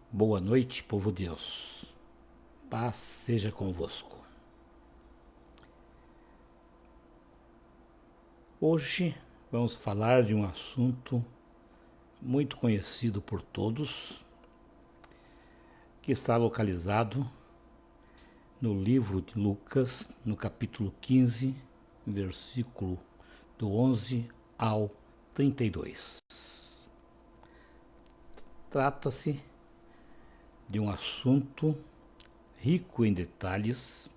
Boa noite, povo de Deus. Paz seja convosco. Hoje vamos falar de um assunto muito conhecido por todos, que está localizado no livro de Lucas, no capítulo 15, versículo do 11 ao 32. Trata-se de um assunto rico em detalhes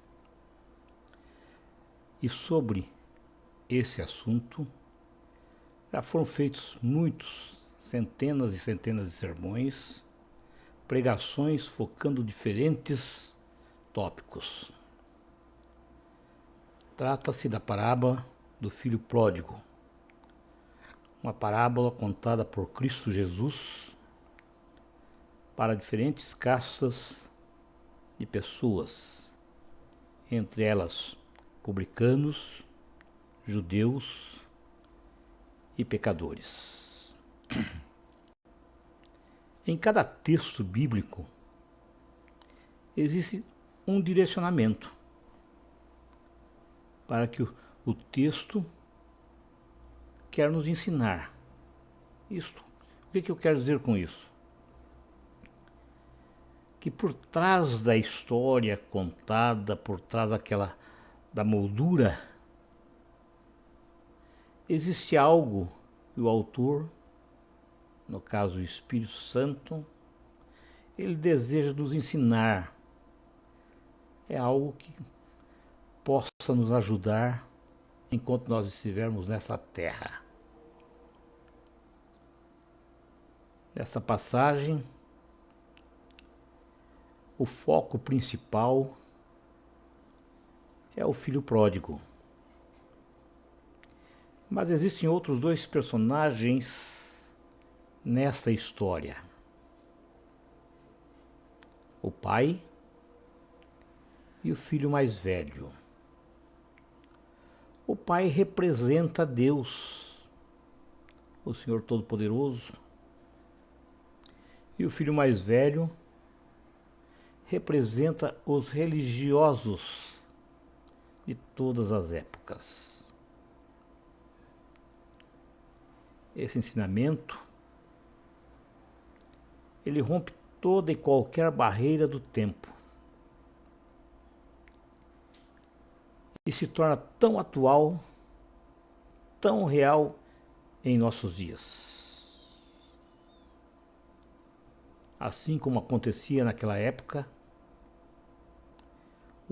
e sobre esse assunto já foram feitos centenas e centenas de sermões, pregações focando diferentes tópicos. Trata-se da parábola do filho pródigo, uma parábola contada por Cristo Jesus para diferentes castas de pessoas, entre elas publicanos, judeus e pecadores. Em cada texto bíblico existe um direcionamento para que o texto quer nos ensinar. O que eu quero dizer com isso? Que por trás da história contada, por trás da moldura, existe algo que o autor, no caso o Espírito Santo, ele deseja nos ensinar. É algo que possa nos ajudar enquanto nós estivermos nessa terra. Nessa passagem, o foco principal é o filho pródigo. Mas existem outros dois personagens nessa história: o pai e o filho mais velho. O pai representa Deus, o Senhor Todo-Poderoso, e o filho mais velho representa os religiosos de todas as épocas. Esse ensinamento, ele rompe toda e qualquer barreira do tempo e se torna tão atual, tão real em nossos dias. Assim como acontecia naquela época,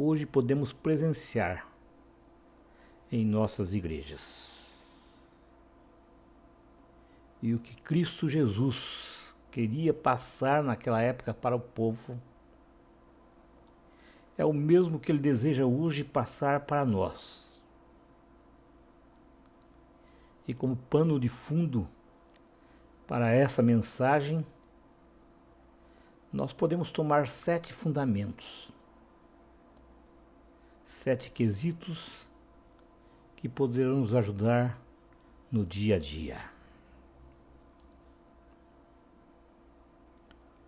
hoje podemos presenciar em nossas igrejas. E o que Cristo Jesus queria passar naquela época para o povo é o mesmo que ele deseja hoje passar para nós. E como pano de fundo para essa mensagem, nós podemos tomar 7 fundamentos, 7 quesitos que poderão nos ajudar no dia a dia.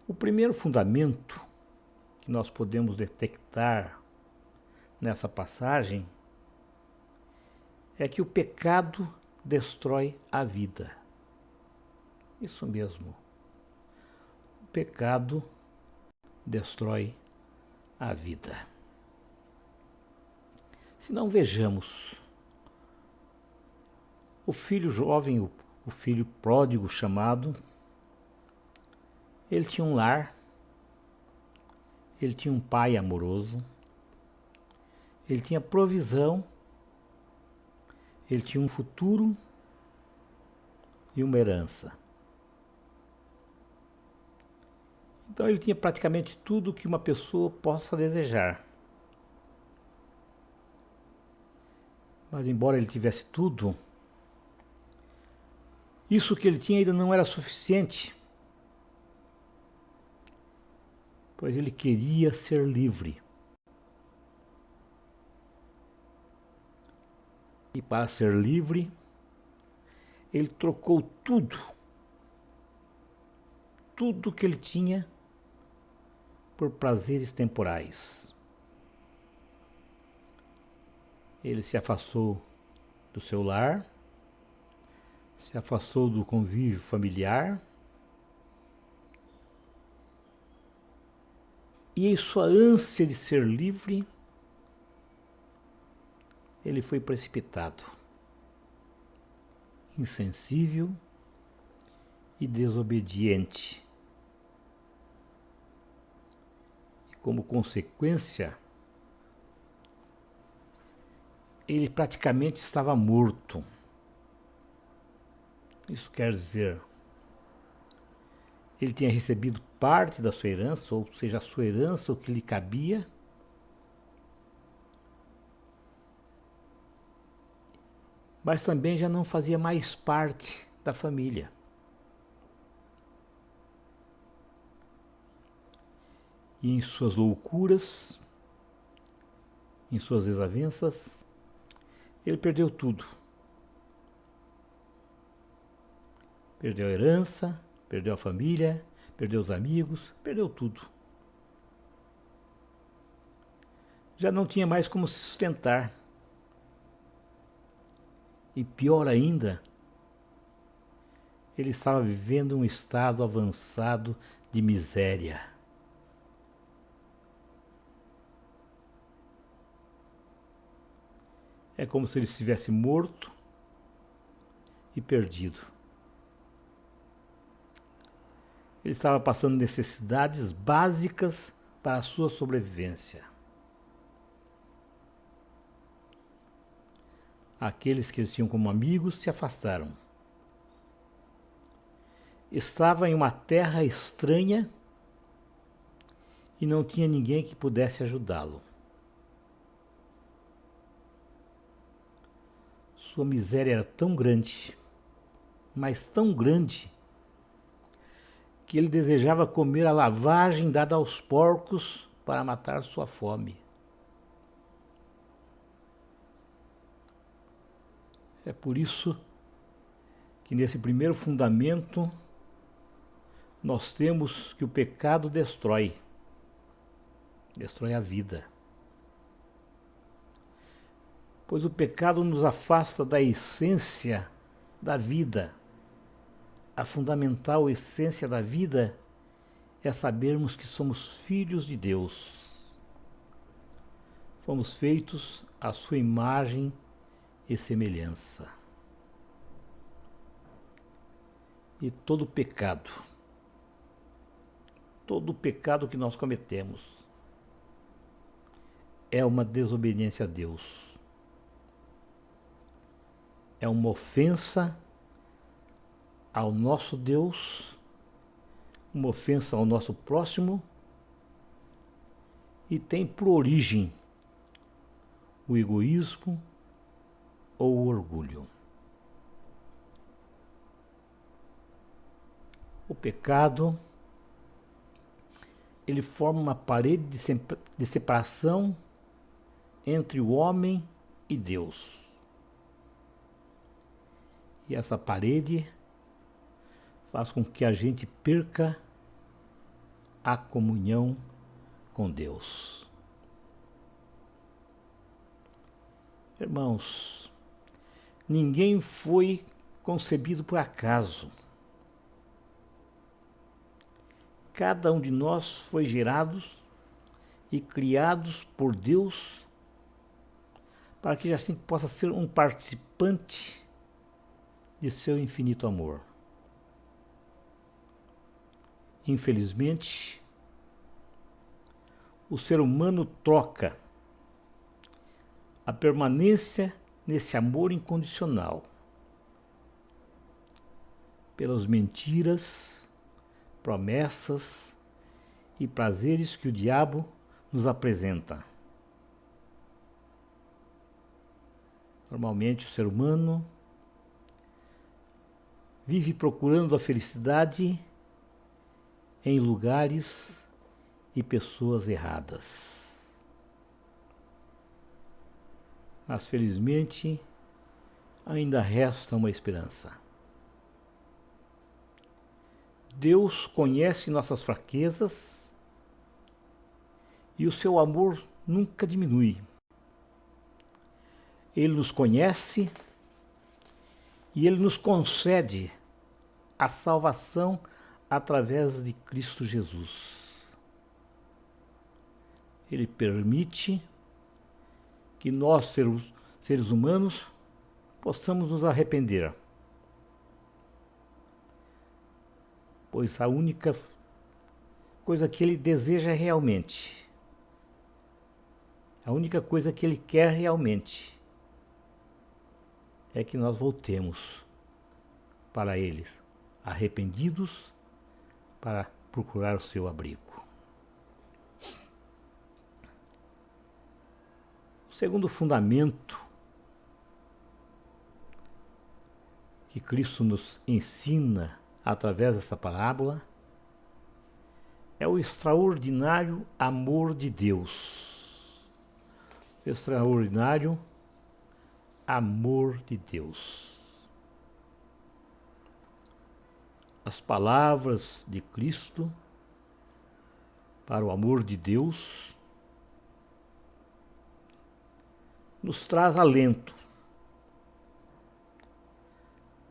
O primeiro fundamento que nós podemos detectar nessa passagem é que o pecado destrói a vida. Isso mesmo. O pecado destrói a vida. Se não, vejamos. O filho jovem, o filho pródigo chamado, ele tinha um lar, ele tinha um pai amoroso, ele tinha provisão, ele tinha um futuro e uma herança. Então ele tinha praticamente tudo que uma pessoa possa desejar. Mas embora ele tivesse tudo, isso que ele tinha ainda não era suficiente, pois ele queria ser livre. E para ser livre, ele trocou tudo que ele tinha por prazeres temporais. Ele se afastou do seu lar, se afastou do convívio familiar, e em sua ânsia de ser livre, ele foi precipitado, insensível e desobediente. E como consequência, ele praticamente estava morto. Isso quer dizer, ele tinha recebido parte da sua herança, ou seja, a sua herança, o que lhe cabia, mas também já não fazia mais parte da família. E em suas loucuras, em suas desavenças, ele perdeu tudo. Perdeu a herança, perdeu a família, perdeu os amigos, perdeu tudo. Já não tinha mais como se sustentar. E pior ainda, ele estava vivendo um estado avançado de miséria. É como se ele estivesse morto e perdido. Ele estava passando necessidades básicas para a sua sobrevivência. Aqueles que eles tinham como amigos se afastaram. Estava em uma terra estranha e não tinha ninguém que pudesse ajudá-lo. Sua miséria era tão grande, mas tão grande, que ele desejava comer a lavagem dada aos porcos para matar sua fome. É por isso que nesse primeiro fundamento nós temos que o pecado destrói a vida. Pois o pecado nos afasta da essência da vida. A fundamental essência da vida é sabermos que somos filhos de Deus. Fomos feitos à sua imagem e semelhança. E todo pecado que nós cometemos é uma desobediência a Deus. É uma ofensa ao nosso Deus, uma ofensa ao nosso próximo e tem por origem o egoísmo ou o orgulho. O pecado, ele forma uma parede de separação entre o homem e Deus. E essa parede faz com que a gente perca a comunhão com Deus. Irmãos, ninguém foi concebido por acaso. Cada um de nós foi gerado e criados por Deus para que a gente possa ser um participante de seu infinito amor. Infelizmente, o ser humano troca a permanência nesse amor incondicional pelas mentiras, promessas e prazeres que o diabo nos apresenta. Normalmente o ser humano vive procurando a felicidade em lugares e pessoas erradas. Mas felizmente ainda resta uma esperança. Deus conhece nossas fraquezas e o seu amor nunca diminui. Ele nos conhece e ele nos concede a salvação através de Cristo Jesus. Ele permite que nós, seres humanos, possamos nos arrepender. Pois a única coisa que ele deseja realmente, a única coisa que ele quer realmente, é que nós voltemos para ele, arrependidos, para procurar o seu abrigo. O segundo fundamento que Cristo nos ensina através dessa parábola é o extraordinário amor de Deus. O extraordinário amor de Deus. As palavras de Cristo para o amor de Deus nos traz alento,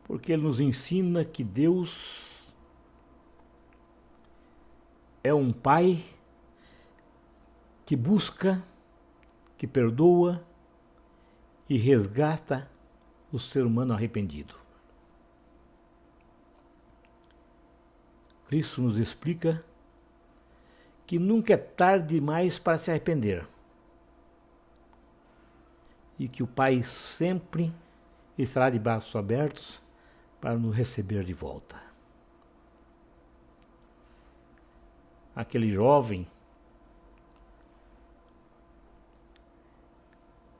porque ele nos ensina que Deus é um Pai que busca, que perdoa e resgata o ser humano arrependido. Cristo nos explica que nunca é tarde demais para se arrepender e que o Pai sempre estará de braços abertos para nos receber de volta. Aquele jovem,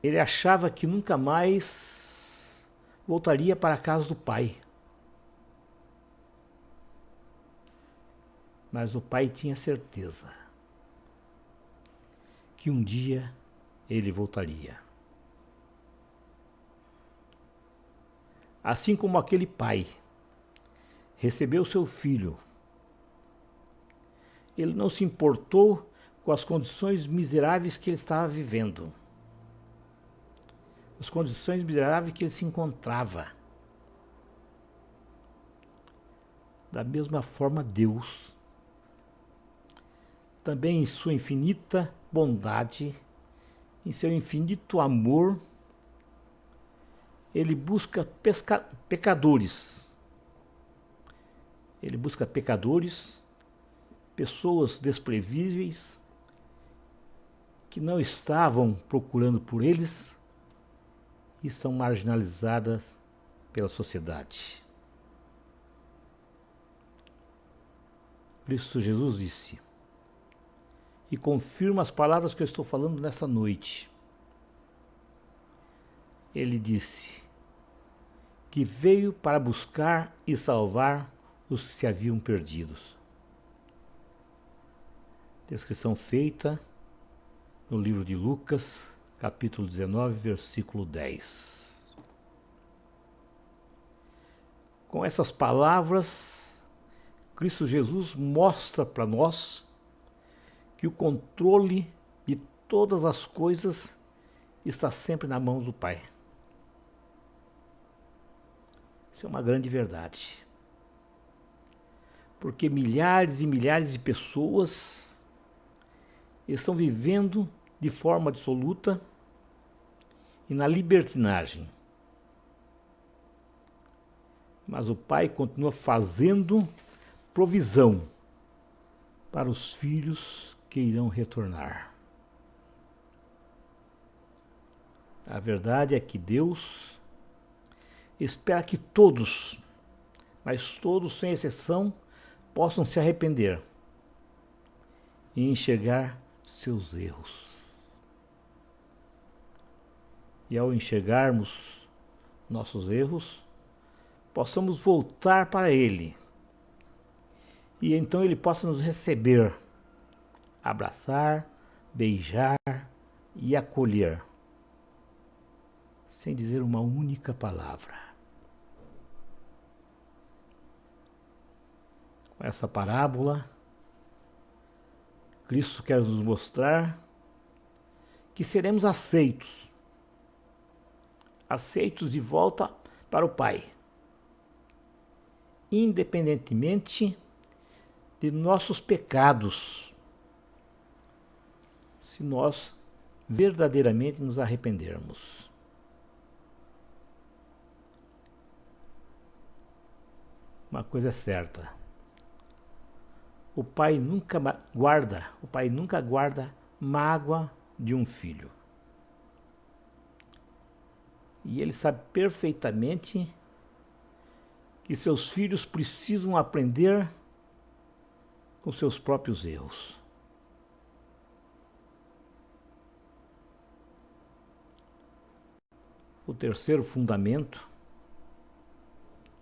ele achava que nunca mais voltaria para a casa do pai. Mas o pai tinha certeza que um dia ele voltaria. Assim como aquele pai recebeu seu filho, ele não se importou com as condições miseráveis que ele estava vivendo, as condições miseráveis que ele se encontrava. Da mesma forma, Deus, também em sua infinita bondade, em seu infinito amor, ele busca pecadores. Ele busca pecadores, pessoas desprevíveis, que não estavam procurando por eles e estão marginalizadas pela sociedade. Cristo Jesus disse, e confirma as palavras que eu estou falando nessa noite. Ele disse que veio para buscar e salvar os que se haviam perdidos. Descrição feita no livro de Lucas, capítulo 19, versículo 10. Com essas palavras, Cristo Jesus mostra para nós que o controle de todas as coisas está sempre na mão do Pai. Isso é uma grande verdade. Porque milhares e milhares de pessoas estão vivendo de forma dissoluta e na libertinagem. Mas o Pai continua fazendo provisão para os filhos que irão retornar. A verdade é que Deus espera que todos, mas todos sem exceção, possam se arrepender e enxergar seus erros. E ao enxergarmos nossos erros, possamos voltar para Ele. E então Ele possa nos receber, abraçar, beijar e acolher, sem dizer uma única palavra. Com essa parábola, Cristo quer nos mostrar que seremos aceitos de volta para o Pai, independentemente de nossos pecados, se nós verdadeiramente nos arrependermos. Uma coisa é certa: o pai nunca guarda mágoa de um filho. E ele sabe perfeitamente que seus filhos precisam aprender com seus próprios erros. O terceiro fundamento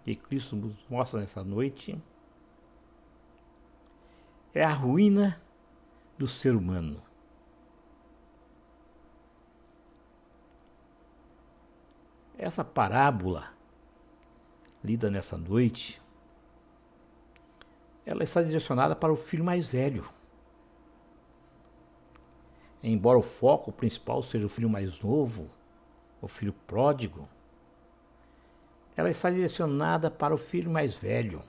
que Cristo nos mostra nessa noite é a ruína do ser humano. Essa parábola lida nessa noite, ela está direcionada para o filho mais velho. Embora o foco principal seja o filho mais novo, o filho pródigo, ela está direcionada para o filho mais velho.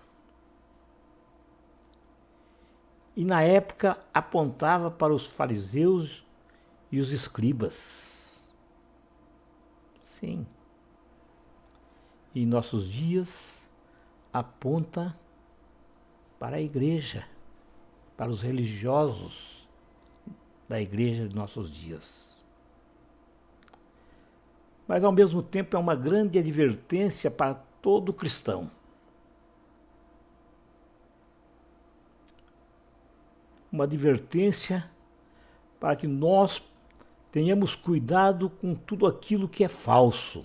E na época apontava para os fariseus e os escribas. Sim. E em nossos dias aponta para a igreja, para os religiosos da igreja de nossos dias. Mas ao mesmo tempo é uma grande advertência para todo cristão. Uma advertência para que nós tenhamos cuidado com tudo aquilo que é falso.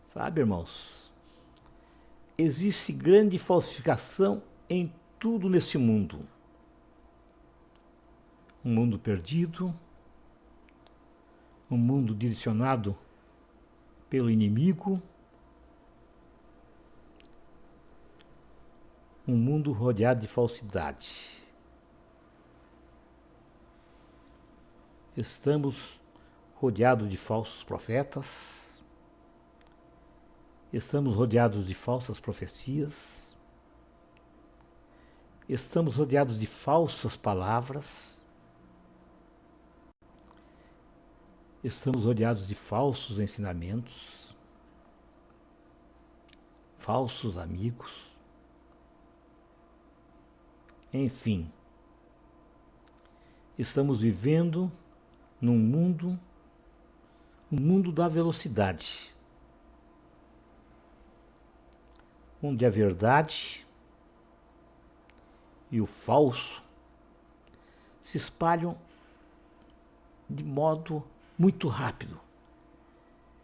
Sabe, irmãos? Existe grande falsificação em tudo nesse mundo. Um mundo perdido, um mundo direcionado pelo inimigo, um mundo rodeado de falsidade. Estamos rodeados de falsos profetas, estamos rodeados de falsas profecias, estamos rodeados de falsas palavras, estamos rodeados de falsos ensinamentos, falsos amigos. Enfim, estamos vivendo num mundo, um mundo da velocidade, onde a verdade e o falso se espalham de modo muito rápido,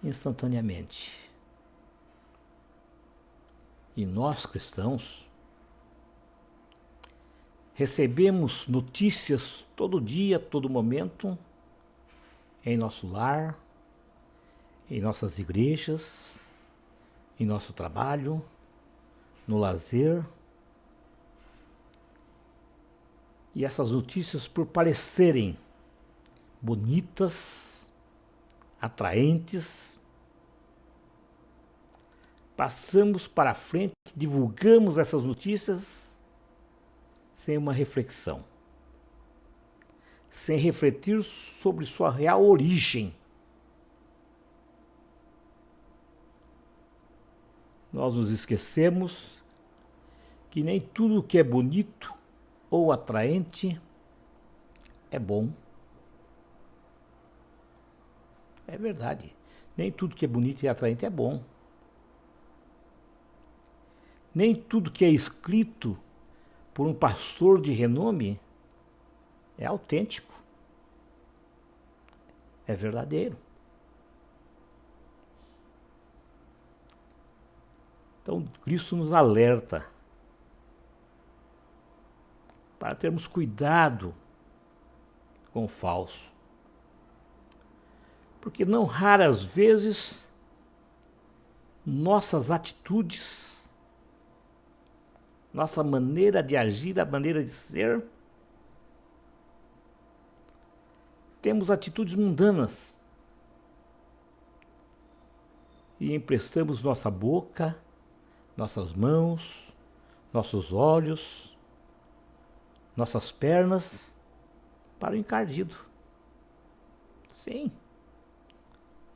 instantaneamente. E nós, cristãos, recebemos notícias todo dia, todo momento, em nosso lar, em nossas igrejas, em nosso trabalho, no lazer. E essas notícias, por parecerem bonitas, atraentes, passamos para frente, divulgamos essas notícias sem uma reflexão, sem refletir sobre sua real origem. Nós nos esquecemos que nem tudo que é bonito ou atraente é bom. É verdade. Nem tudo que é bonito e atraente é bom. Nem tudo que é escrito por um pastor de renome é autêntico. É verdadeiro. Então, Cristo nos alerta para termos cuidado com o falso. Porque não raras vezes nossas atitudes nossa maneira de agir, a maneira de ser. Temos atitudes mundanas e emprestamos nossa boca, nossas mãos, nossos olhos, nossas pernas para o encardido. Sim,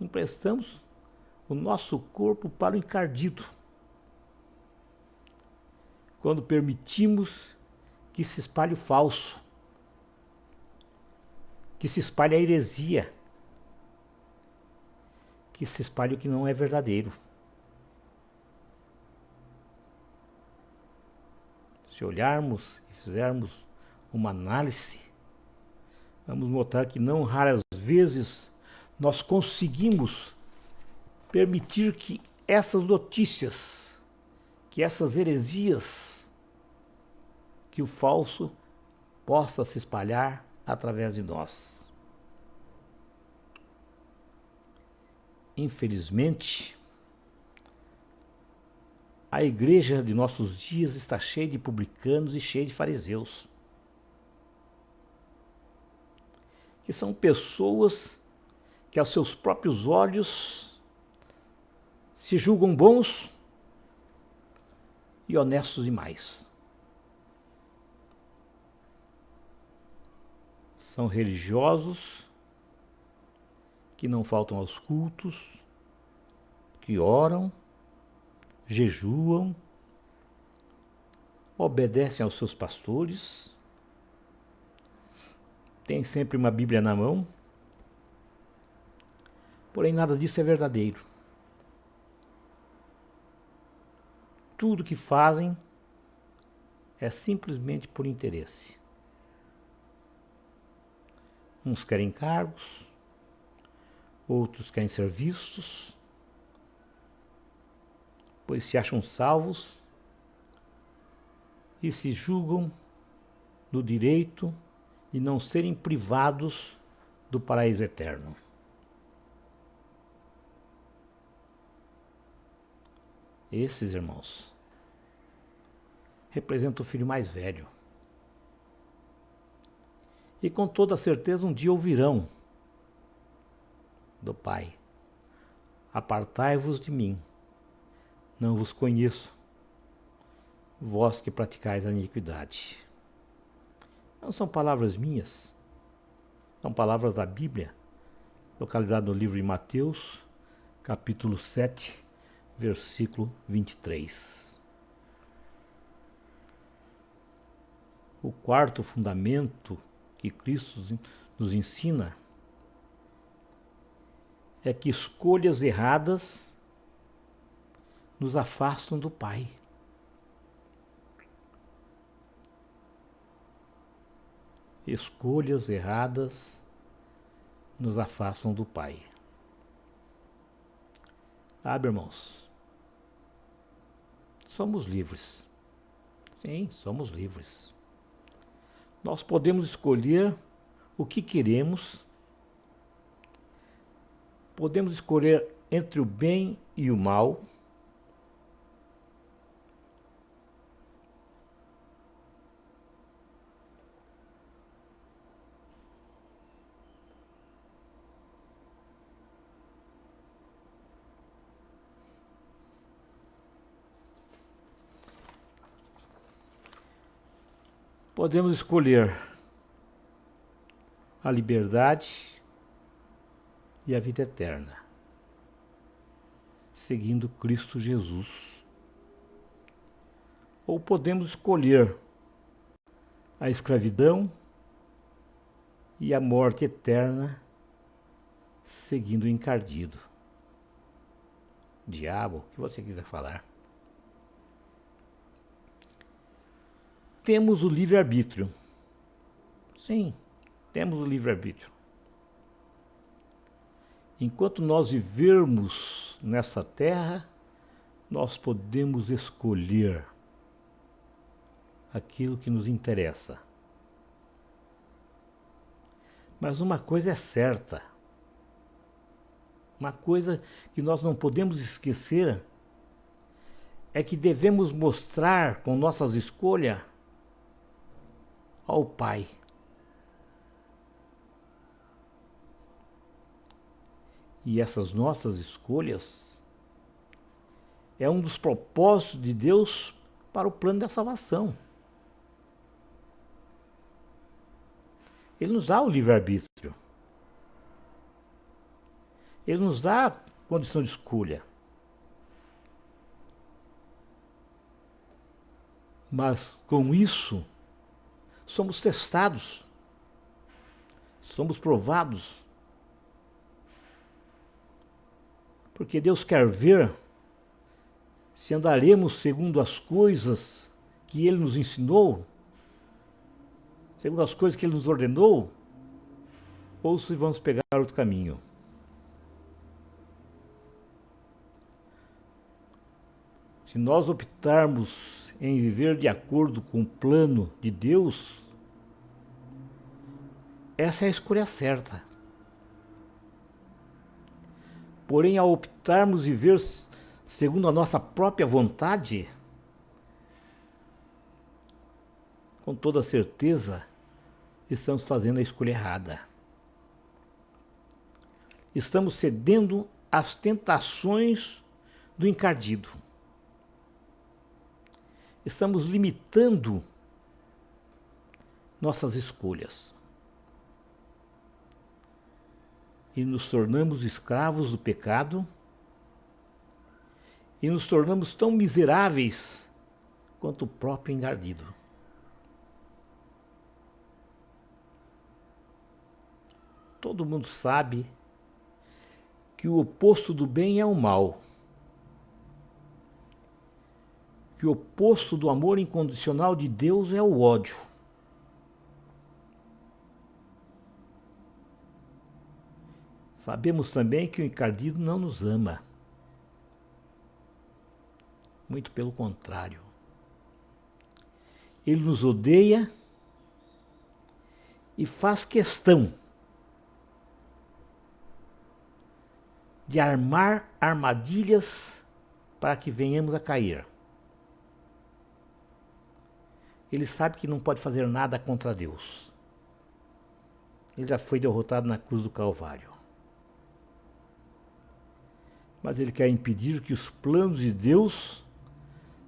emprestamos o nosso corpo para o encardido. Quando permitimos que se espalhe o falso, que se espalhe a heresia, que se espalhe o que não é verdadeiro. Se olharmos e fizermos uma análise, vamos notar que não raras vezes nós conseguimos permitir que essas notícias, que essas heresias, que o falso possa se espalhar através de nós. Infelizmente, a igreja de nossos dias está cheia de publicanos e cheia de fariseus, que são pessoas que aos seus próprios olhos se julgam bons e honestos demais. São religiosos que não faltam aos cultos, que oram, jejuam, obedecem aos seus pastores, têm sempre uma Bíblia na mão, porém nada disso é verdadeiro. Tudo que fazem é simplesmente por interesse. Uns querem cargos, outros querem ser vistos, pois se acham salvos e se julgam no direito de não serem privados do paraíso eterno. Esses, irmãos, representam o filho mais velho. E com toda certeza um dia ouvirão do Pai: apartai-vos de mim, não vos conheço, vós que praticais a iniquidade. Não são palavras minhas, são palavras da Bíblia, localizada no livro de Mateus, capítulo 7, versículo 23. O quarto fundamento que Cristo nos ensina é que escolhas erradas nos afastam do Pai. Escolhas erradas nos afastam do Pai. Sabe, irmãos? Somos livres. Sim, somos livres. Nós podemos escolher o que queremos. Podemos escolher entre o bem e o mal. Podemos escolher a liberdade e a vida eterna, seguindo Cristo Jesus. Ou podemos escolher a escravidão e a morte eterna, seguindo o encardido. Diabo, o que você quiser falar. Temos o livre-arbítrio. Sim, temos o livre-arbítrio. Enquanto nós vivermos nessa terra, nós podemos escolher aquilo que nos interessa. Mas uma coisa é certa. Uma coisa que nós não podemos esquecer é que devemos mostrar com nossas escolhas ao Pai. E essas nossas escolhas é um dos propósitos de Deus para o plano da salvação. Ele nos dá o livre-arbítrio. Ele nos dá a condição de escolha. Mas com isso, somos testados, somos provados. Porque Deus quer ver se andaremos segundo as coisas que Ele nos ensinou, segundo as coisas que Ele nos ordenou, ou se vamos pegar outro caminho. Se nós optarmos em viver de acordo com o plano de Deus, essa é a escolha certa. Porém, ao optarmos viver segundo a nossa própria vontade, com toda certeza, estamos fazendo a escolha errada. Estamos cedendo às tentações do encardido. Estamos limitando nossas escolhas. E nos tornamos escravos do pecado e nos tornamos tão miseráveis quanto o próprio encardido. Todo mundo sabe que o oposto do bem é o mal. Que o oposto do amor incondicional de Deus é o ódio. Sabemos também que o encardido não nos ama. Muito pelo contrário. Ele nos odeia e faz questão de armar armadilhas para que venhamos a cair. Ele sabe que não pode fazer nada contra Deus. Ele já foi derrotado na cruz do Calvário. Mas ele quer impedir que os planos de Deus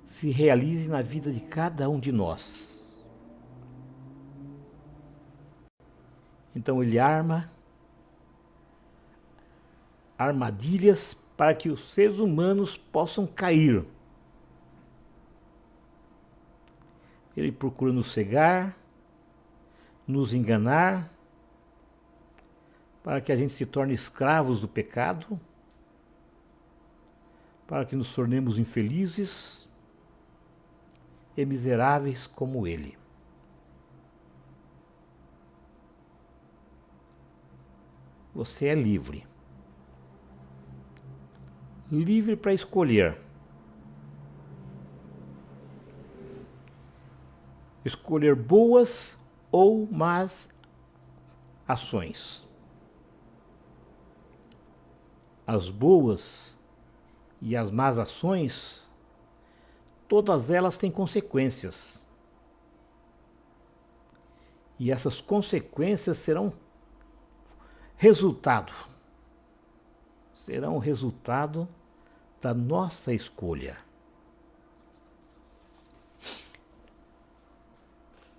se realizem na vida de cada um de nós. Então ele arma armadilhas para que os seres humanos possam cair. Ele procura nos cegar, nos enganar, para que a gente se torne escravos do pecado, para que nos tornemos infelizes e miseráveis como ele. Você é livre. Livre para escolher. Escolher boas ou más ações. As boas e as más ações, todas elas têm consequências. E essas consequências serão resultado da nossa escolha.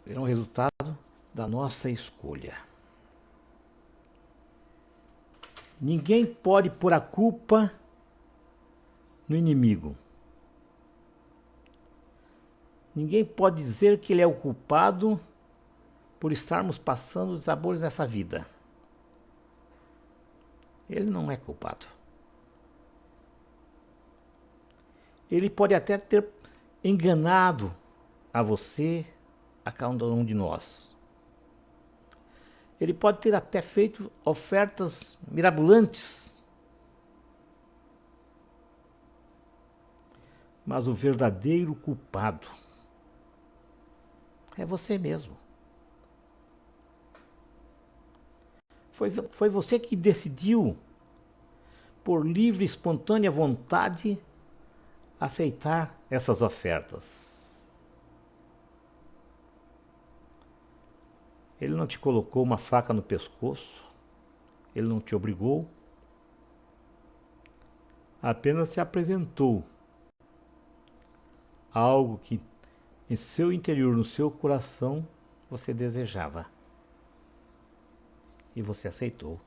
Serão resultado da nossa escolha. Ninguém pode pôr a culpa no inimigo. Ninguém pode dizer que ele é o culpado por estarmos passando desabores nessa vida. Ele não é culpado. Ele pode até ter enganado a você, a cada um de nós. Ele pode ter até feito ofertas mirabolantes. Mas o verdadeiro culpado é você mesmo. Foi você que decidiu, por livre e espontânea vontade, aceitar essas ofertas. Ele não te colocou uma faca no pescoço, ele não te obrigou, apenas se apresentou algo que em seu interior, no seu coração, você desejava. E você aceitou.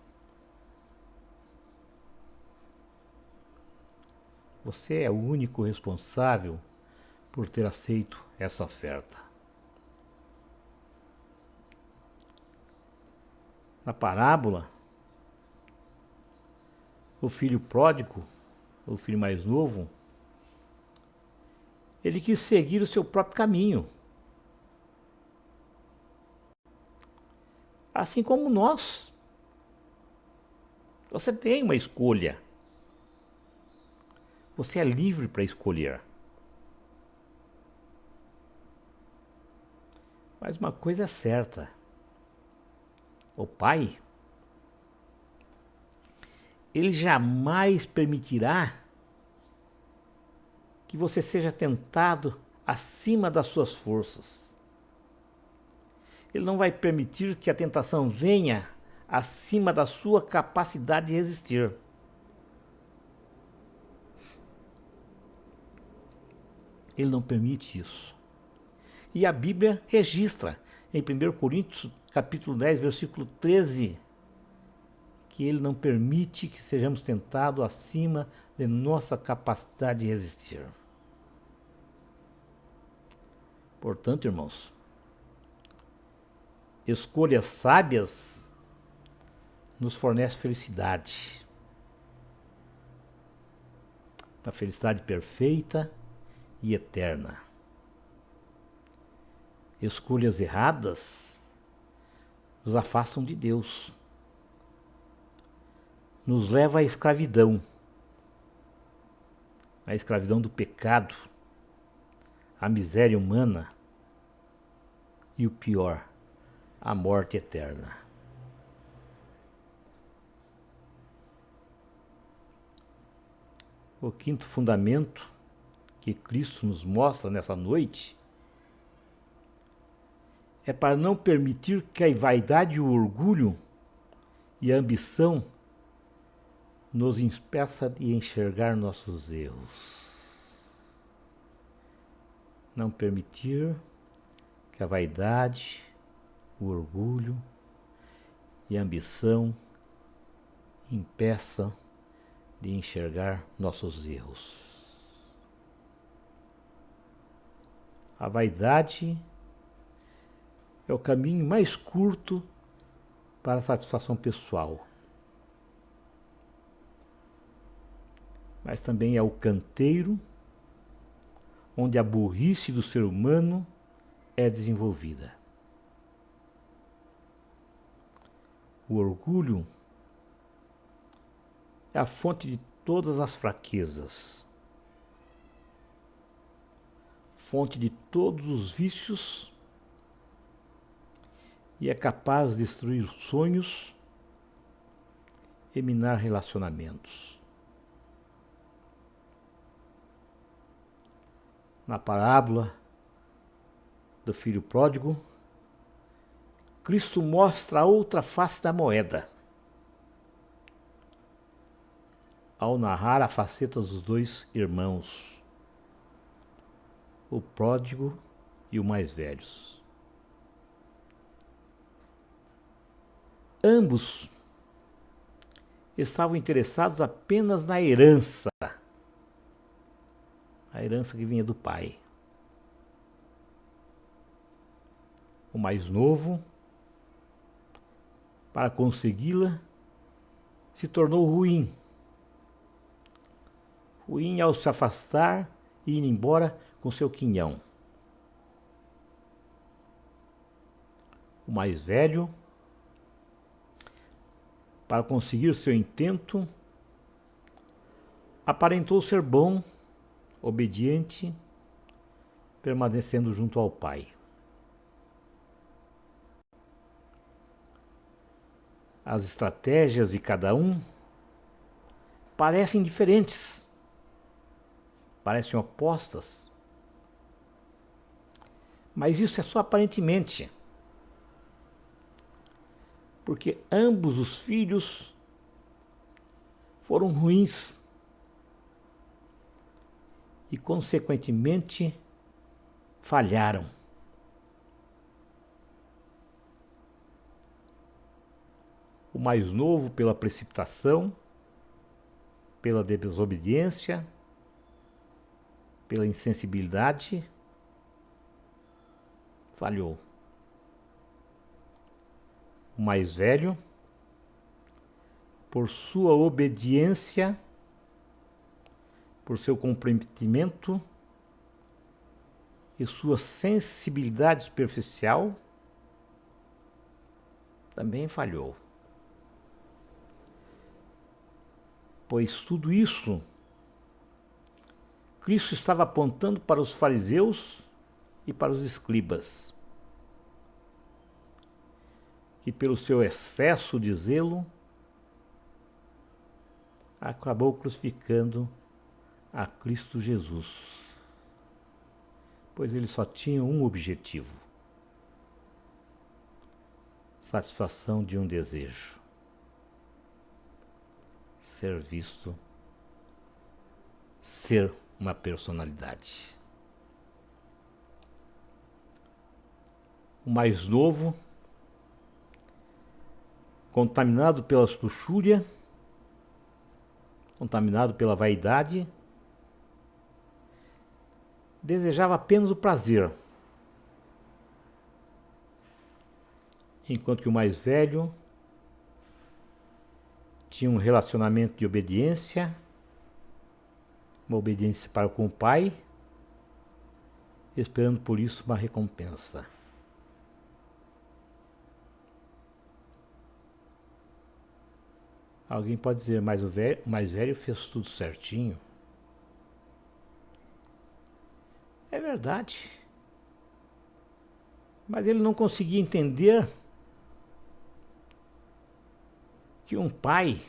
Você é o único responsável por ter aceito essa oferta. Na parábola, o filho pródigo, o filho mais novo, ele quis seguir o seu próprio caminho. Assim como nós. Você tem uma escolha. Você é livre para escolher. Mas uma coisa é certa. O Pai, ele jamais permitirá que você seja tentado acima das suas forças. Ele não vai permitir que a tentação venha acima da sua capacidade de resistir. Ele não permite isso. E a Bíblia registra em 1 Coríntios, capítulo 10, versículo 13, que ele não permite que sejamos tentados acima de nossa capacidade de resistir. Portanto, irmãos, escolhas sábias nos fornecem felicidade. Uma felicidade perfeita e eterna. Escolhas erradas nos afastam de Deus. Nos leva à escravidão. A escravidão do pecado, a miséria humana e o pior, a morte eterna. O quinto fundamento que Cristo nos mostra nessa noite é para não permitir que a vaidade, o orgulho e a ambição nos impeça de enxergar nossos erros. Não permitir que a vaidade, o orgulho e a ambição impeçam de enxergar nossos erros. A vaidade é o caminho mais curto para a satisfação pessoal. Mas também é o canteiro onde a burrice do ser humano é desenvolvida. O orgulho é a fonte de todas as fraquezas, fonte de todos os vícios e é capaz de destruir sonhos e minar relacionamentos. Na parábola do filho pródigo, Cristo mostra a outra face da moeda, ao narrar a faceta dos dois irmãos, o pródigo e o mais velhos. Ambos estavam interessados apenas na herança, a herança que vinha do pai. O mais novo, para consegui-la, se tornou ruim. Ruim ao se afastar e ir embora com seu quinhão. O mais velho, para conseguir seu intento, aparentou ser bom, obediente, permanecendo junto ao pai. As estratégias de cada um parecem diferentes, parecem opostas, mas isso é só aparentemente, porque ambos os filhos foram ruins e, consequentemente, falharam. O mais novo pela precipitação, pela desobediência, pela insensibilidade, falhou. O mais velho, por sua obediência, por seu comprometimento e sua sensibilidade superficial, também falhou. Pois tudo isso, Cristo estava apontando para os fariseus e para os escribas, que pelo seu excesso de zelo, acabou crucificando a Cristo Jesus, pois ele só tinha um objetivo: satisfação de um desejo, ser visto, ser uma personalidade. O mais novo, contaminado pela luxúria, contaminado pela vaidade, desejava apenas o prazer, enquanto que o mais velho tinha um relacionamento de obediência, uma obediência para com o pai, esperando por isso uma recompensa. Alguém pode dizer, mas o mais velho fez tudo certinho. É verdade. Mas ele não conseguia entender que um pai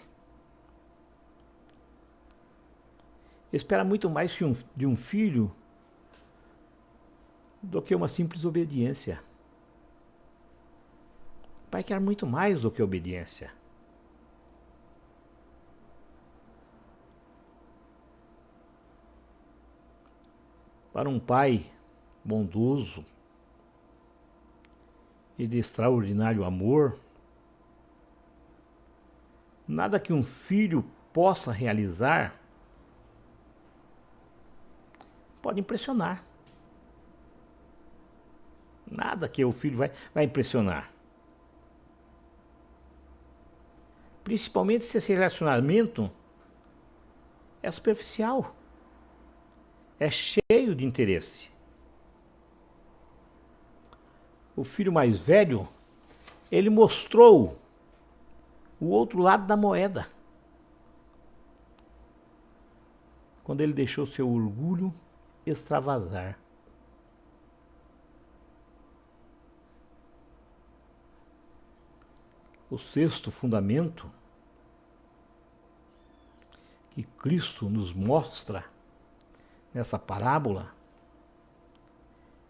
espera muito mais de um filho do que uma simples obediência. O pai quer muito mais do que obediência. Para um pai bondoso e de extraordinário amor, nada que um filho possa realizar pode impressionar. Nada que o filho vai impressionar. Principalmente se esse relacionamento é superficial, é cheio de interesse. O filho mais velho, ele mostrou o outro lado da moeda, quando ele deixou seu orgulho extravasar. O sexto fundamento que Cristo nos mostra nessa parábola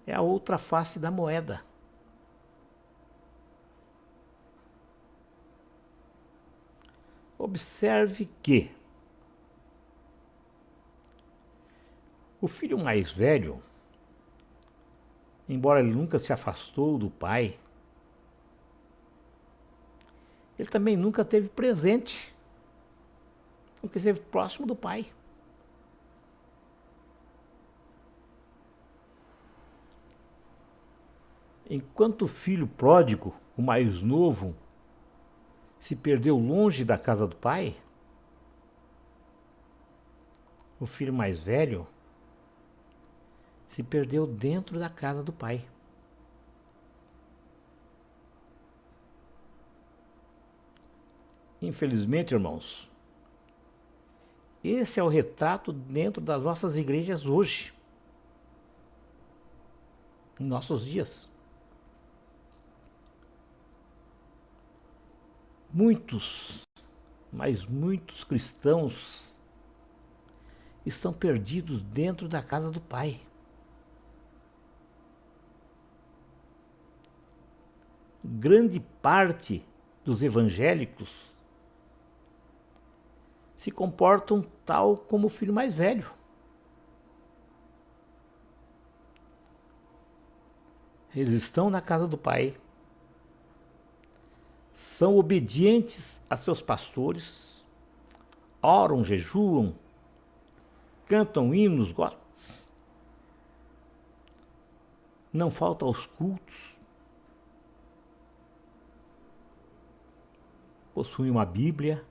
é a outra face da moeda. Observe que o filho mais velho, embora ele nunca se afastou do pai, ele também nunca esteve presente, nunca esteve próximo do pai. Enquanto o filho pródigo, o mais novo, se perdeu longe da casa do pai, o filho mais velho se perdeu dentro da casa do pai. Infelizmente, irmãos, esse é o retrato dentro das nossas igrejas hoje, em nossos dias. Muitos, mas muitos cristãos estão perdidos dentro da casa do Pai. Grande parte dos evangélicos se comportam tal como o filho mais velho. Eles estão na casa do Pai, são obedientes a seus pastores, oram, jejuam, cantam hinos, gostam. Não falta aos cultos, possuem uma Bíblia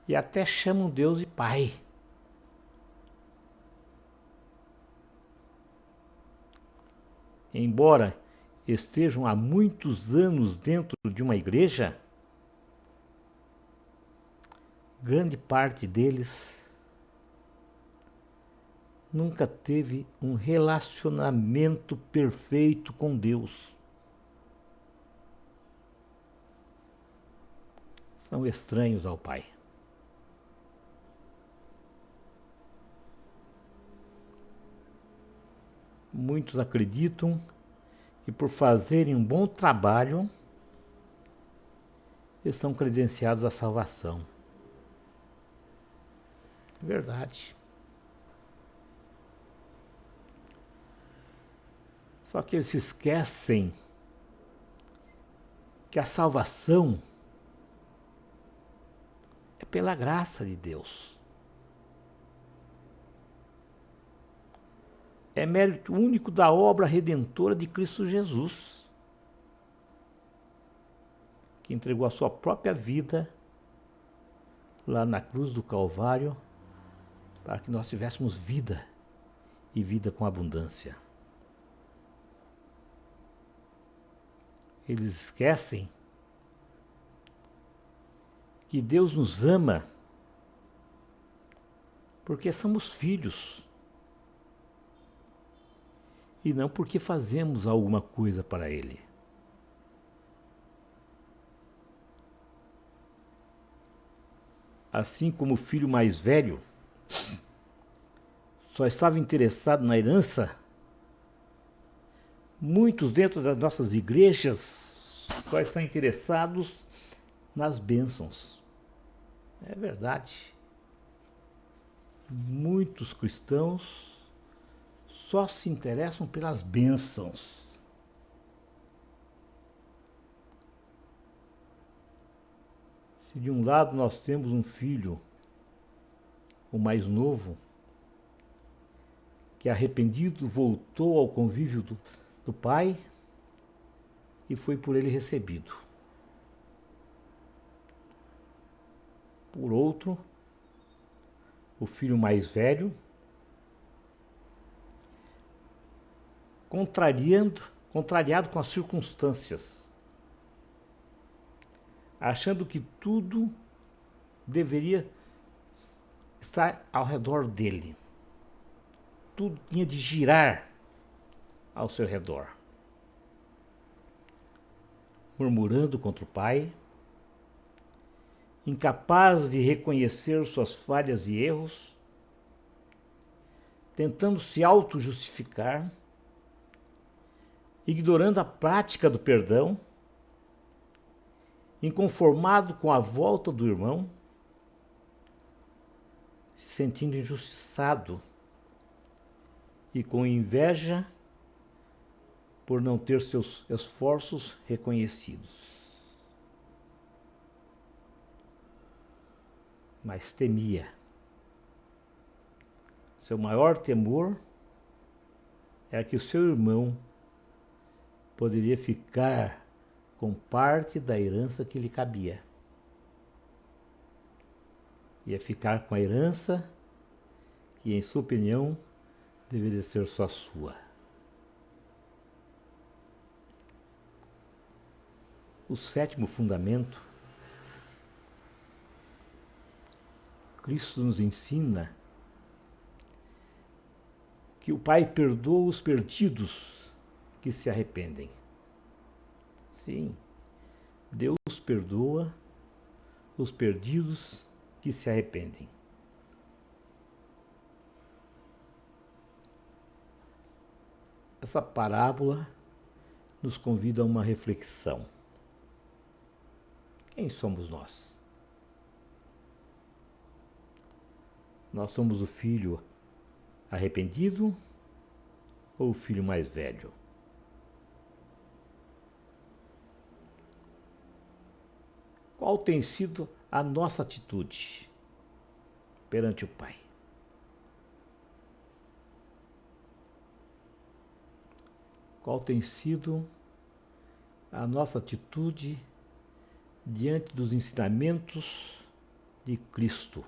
e até chamam Deus de Pai. Embora estejam há muitos anos dentro de uma igreja, grande parte deles nunca teve um relacionamento perfeito com Deus. São estranhos ao Pai. Muitos acreditam que por fazerem um bom trabalho, estão credenciados à salvação. Verdade. Só que eles se esquecem que a salvação é pela graça de Deus. É mérito único da obra redentora de Cristo Jesus, que entregou a sua própria vida lá na cruz do Calvário para que nós tivéssemos vida e vida com abundância. Eles esquecem que Deus nos ama porque somos filhos e não porque fazemos alguma coisa para Ele. Assim como o filho mais velho só estava interessado na herança, muitos dentro das nossas igrejas só estão interessados nas bênçãos. É verdade. Muitos cristãos só se interessam pelas bênçãos. Se de um lado nós temos um filho, o mais novo, que arrependido voltou ao convívio do pai e foi por ele recebido. Por outro, o filho mais velho, contrariado com as circunstâncias, achando que tudo deveria estar ao redor dele. Tudo tinha de girar ao seu redor. Murmurando contra o pai, incapaz de reconhecer suas falhas e erros, tentando se auto-justificar, ignorando a prática do perdão, inconformado com a volta do irmão, se sentindo injustiçado e com inveja por não ter seus esforços reconhecidos. Mas temia. Seu maior temor era que o seu irmão poderia ficar com parte da herança que lhe cabia. Ia ficar com a herança que, em sua opinião, deveria ser só sua. O sétimo fundamento, Cristo nos ensina que o Pai perdoa os perdidos que se arrependem. Sim, Deus perdoa os perdidos que se arrependem. essa parábola nos convida a uma reflexão. Quem somos nós? Nós somos o filho arrependido ou o filho mais velho? Qual tem sido a nossa atitude perante o Pai? Qual tem sido a nossa atitude diante dos ensinamentos de Cristo?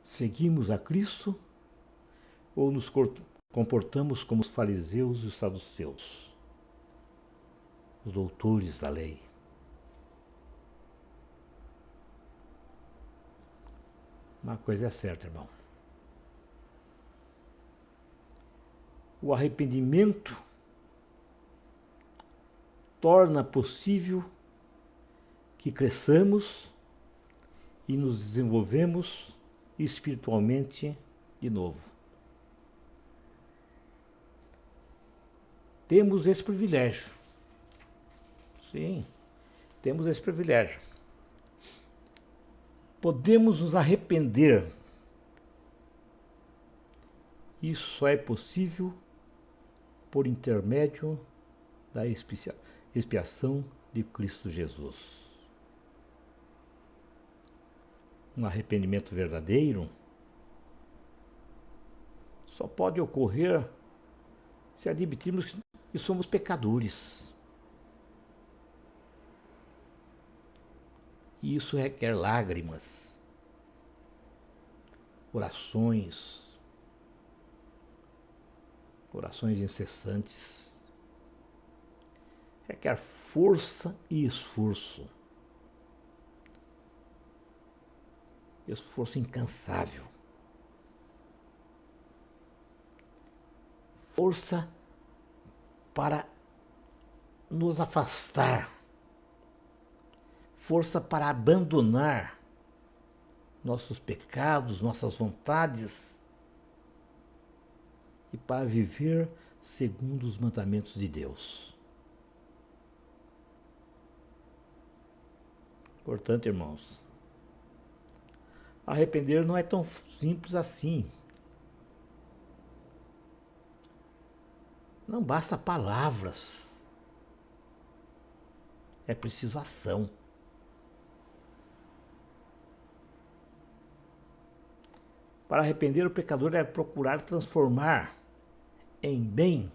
Seguimos a Cristo ou nos comportamos como os fariseus e os saduceus, os doutores da lei? Uma coisa é certa, irmão. O arrependimento torna possível que cresçamos e nos desenvolvemos espiritualmente de novo. Temos esse privilégio. Sim, temos esse privilégio. Podemos nos arrepender. Isso só é possível por intermédio da expiação de Cristo Jesus. Um arrependimento verdadeiro só pode ocorrer se admitirmos que somos pecadores. E isso requer lágrimas, orações incessantes. Requer força e esforço. Esforço incansável. Força para nos afastar. Força para abandonar nossos pecados, nossas vontades e para viver segundo os mandamentos de Deus. Portanto, irmãos, arrepender não é tão simples assim. Não basta palavras. É preciso ação. Para arrepender, o pecador deve procurar transformar em bem,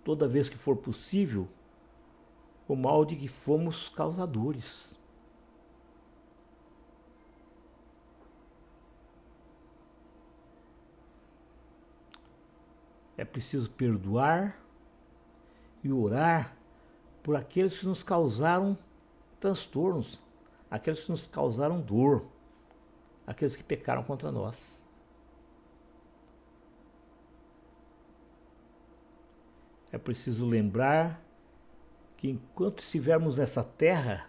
toda vez que for possível, o mal de que fomos causadores. É preciso perdoar e orar por aqueles que nos causaram transtornos, aqueles que nos causaram dor, aqueles que pecaram contra nós. É preciso lembrar que enquanto estivermos nessa terra,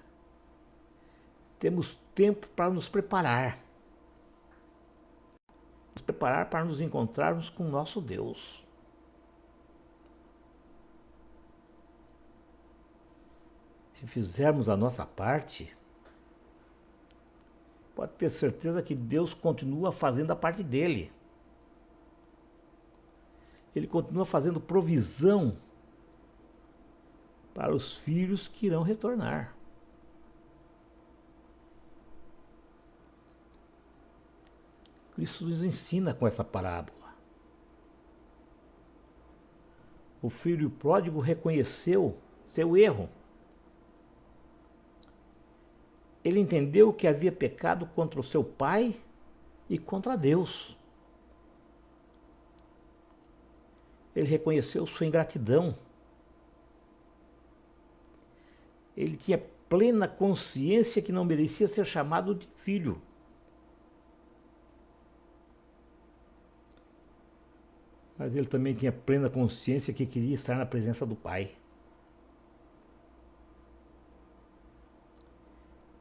temos tempo para nos preparar. Nos preparar para nos encontrarmos com o nosso Deus. Se fizermos a nossa parte, pode ter certeza que Deus continua fazendo a parte dele. Ele continua fazendo provisão para os filhos que irão retornar. Cristo nos ensina com essa parábola. O filho pródigo reconheceu seu erro. Ele entendeu que havia pecado contra o seu pai e contra Deus. Ele reconheceu sua ingratidão. Ele tinha plena consciência que não merecia ser chamado de filho. Mas ele também tinha plena consciência que queria estar na presença do Pai.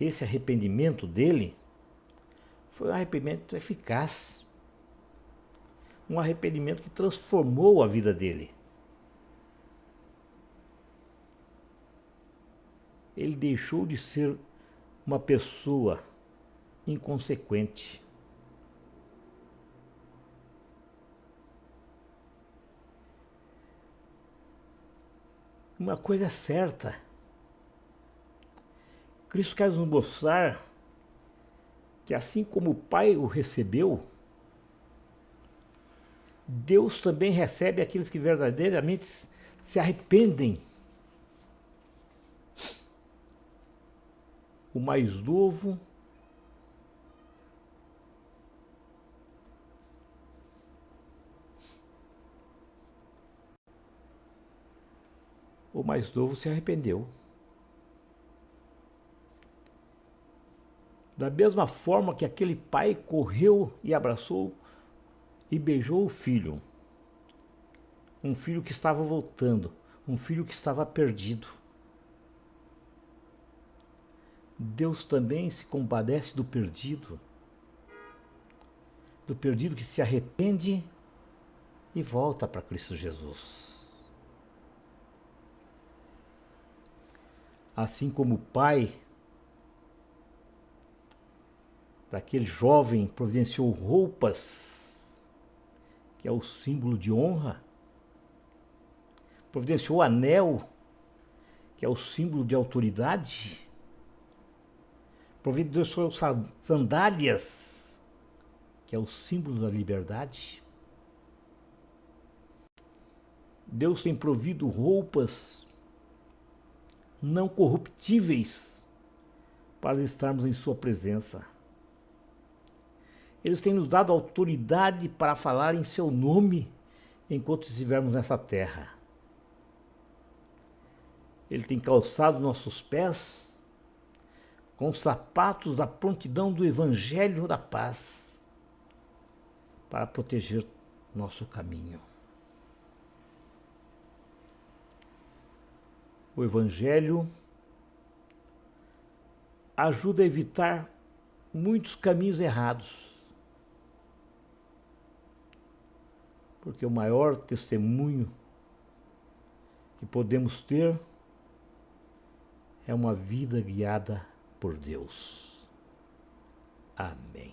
esse arrependimento dele foi um arrependimento eficaz. Um arrependimento que transformou a vida dele. Ele deixou de ser uma pessoa inconsequente. Uma coisa é certa. Cristo quer nos mostrar que assim como o Pai o recebeu, Deus também recebe aqueles que verdadeiramente se arrependem. O mais novo se arrependeu. Da mesma forma que aquele pai correu e abraçou e beijou o filho. Um filho que estava voltando, um filho que estava perdido. Deus também se compadece do perdido que se arrepende e volta para Cristo Jesus. Assim como o pai daquele jovem providenciou roupas, que é o símbolo de honra, providenciou anel, que é o símbolo de autoridade, providenciou sandálias, que é o símbolo da liberdade. Deus tem provido roupas não corruptíveis para estarmos em sua presença. Eles têm nos dado autoridade para falar em seu nome enquanto estivermos nessa terra. Ele tem calçado nossos pés com os sapatos da prontidão do Evangelho da paz para proteger nosso caminho. O Evangelho ajuda a evitar muitos caminhos errados. Porque o maior testemunho que podemos ter é uma vida guiada por Deus. Amém.